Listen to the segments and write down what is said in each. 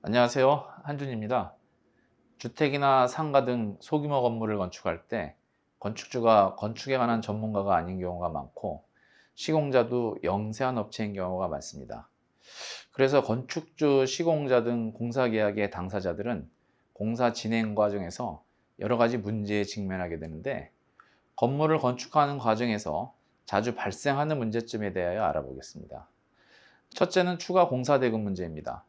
안녕하세요. 한준입니다. 주택이나 상가 등 소규모 건물을 건축할 때 건축주가 건축에 관한 전문가가 아닌 경우가 많고 시공자도 영세한 업체인 경우가 많습니다. 그래서 건축주, 시공자 등 공사계약의 당사자들은 공사 진행 과정에서 여러 가지 문제에 직면하게 되는데 건물을 건축하는 과정에서 자주 발생하는 문제점에 대하여 알아보겠습니다. 첫째는 추가 공사 대금 문제입니다.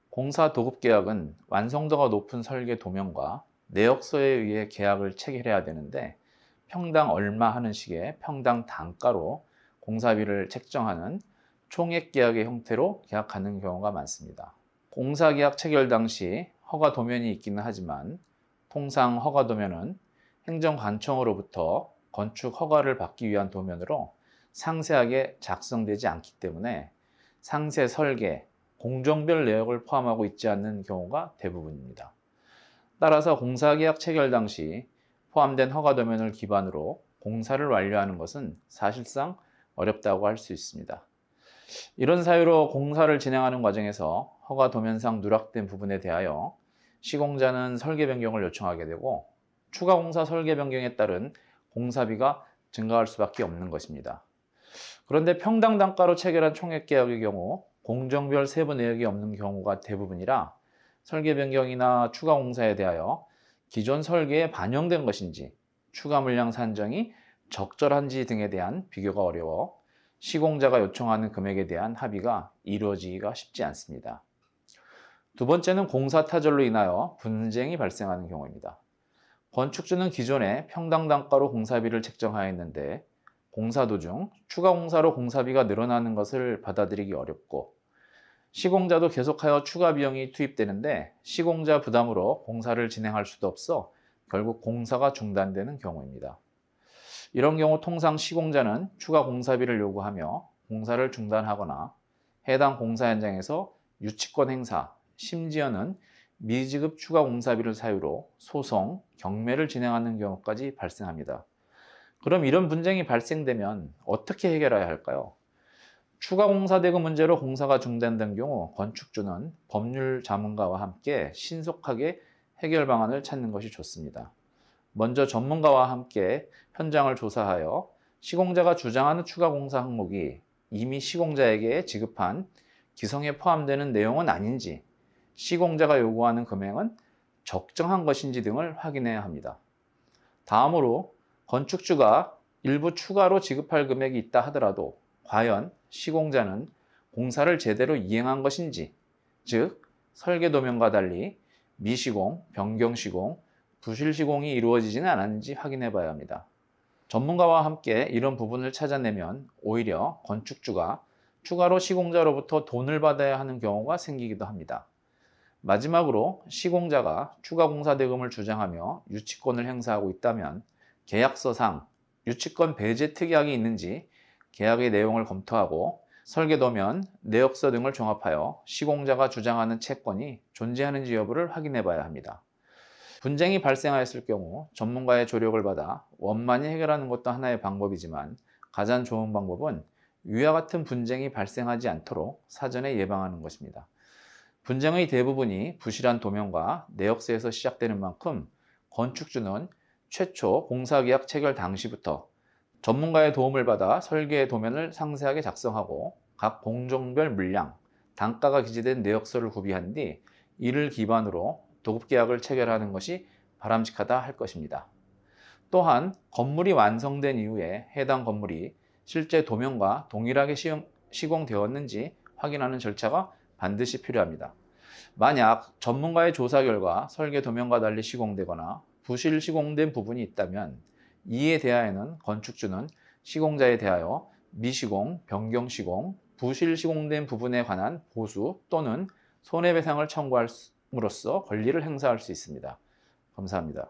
공사 도급 계약은 완성도가 높은 설계 도면과 내역서에 의해 계약을 체결해야 되는데 평당 얼마 하는 식의 평당 단가로 공사비를 책정하는 총액 계약의 형태로 계약하는 경우가 많습니다. 공사 계약 체결 당시 허가 도면이 있기는 하지만 통상 허가 도면은 행정관청으로부터 건축 허가를 받기 위한 도면으로 상세하게 작성되지 않기 때문에 상세 설계, 공정별 내역을 포함하고 있지 않는 경우가 대부분입니다. 따라서 공사계약 체결 당시 포함된 허가도면을 기반으로 공사를 완료하는 것은 사실상 어렵다고 할 수 있습니다. 이런 사유로 공사를 진행하는 과정에서 허가도면상 누락된 부분에 대하여 시공자는 설계 변경을 요청하게 되고 추가 공사 설계 변경에 따른 공사비가 증가할 수밖에 없는 것입니다. 그런데 평당 단가로 체결한 총액 계약의 경우 공정별 세부 내역이 없는 경우가 대부분이라 설계 변경이나 추가 공사에 대하여 기존 설계에 반영된 것인지 추가 물량 산정이 적절한지 등에 대한 비교가 어려워 시공자가 요청하는 금액에 대한 합의가 이루어지기가 쉽지 않습니다. 두 번째는 공사 타결로 인하여 분쟁이 발생하는 경우입니다. 건축주는 기존에 평당 단가로 공사비를 책정하였는데 공사 도중 추가 공사로 공사비가 늘어나는 것을 받아들이기 어렵고 시공자도 계속하여 추가 비용이 투입되는데 시공자 부담으로 공사를 진행할 수도 없어 결국 공사가 중단되는 경우입니다. 이런 경우 통상 시공자는 추가 공사비를 요구하며 공사를 중단하거나 해당 공사 현장에서 유치권 행사, 심지어는 미지급 추가 공사비를 사유로 소송, 경매를 진행하는 경우까지 발생합니다. 그럼 이런 분쟁이 발생되면 어떻게 해결해야 할까요? 추가 공사 대금 문제로 공사가 중단된 경우 건축주는 법률 자문가와 함께 신속하게 해결 방안을 찾는 것이 좋습니다. 먼저 전문가와 함께 현장을 조사하여 시공자가 주장하는 추가 공사 항목이 이미 시공자에게 지급한 기성에 포함되는 내용은 아닌지, 시공자가 요구하는 금액은 적정한 것인지 등을 확인해야 합니다. 다음으로 건축주가 일부 추가로 지급할 금액이 있다 하더라도 과연 시공자는 공사를 제대로 이행한 것인지, 즉 설계 도면과 달리 미시공, 변경시공, 부실시공이 이루어지지는 않았는지 확인해 봐야 합니다. 전문가와 함께 이런 부분을 찾아내면 오히려 건축주가 추가로 시공자로부터 돈을 받아야 하는 경우가 생기기도 합니다. 마지막으로 시공자가 추가 공사 대금을 주장하며 유치권을 행사하고 있다면 계약서상 유치권 배제 특약이 있는지 계약의 내용을 검토하고 설계도면, 내역서 등을 종합하여 시공자가 주장하는 채권이 존재하는지 여부를 확인해 봐야 합니다. 분쟁이 발생하였을 경우 전문가의 조력을 받아 원만히 해결하는 것도 하나의 방법이지만 가장 좋은 방법은 위와 같은 분쟁이 발생하지 않도록 사전에 예방하는 것입니다. 분쟁의 대부분이 부실한 도면과 내역서에서 시작되는 만큼 건축주는 최초 공사계약 체결 당시부터 전문가의 도움을 받아 설계의 도면을 상세하게 작성하고 각 공정별 물량, 단가가 기재된 내역서를 구비한 뒤 이를 기반으로 도급계약을 체결하는 것이 바람직하다 할 것입니다. 또한 건물이 완성된 이후에 해당 건물이 실제 도면과 동일하게 시공되었는지 확인하는 절차가 반드시 필요합니다. 만약 전문가의 조사 결과 설계 도면과 달리 시공되거나 부실 시공된 부분이 있다면 이에 대하여는 건축주는 시공자에 대하여 미시공, 변경시공, 부실 시공된 부분에 관한 보수 또는 손해배상을 청구함으로써 권리를 행사할 수 있습니다. 감사합니다.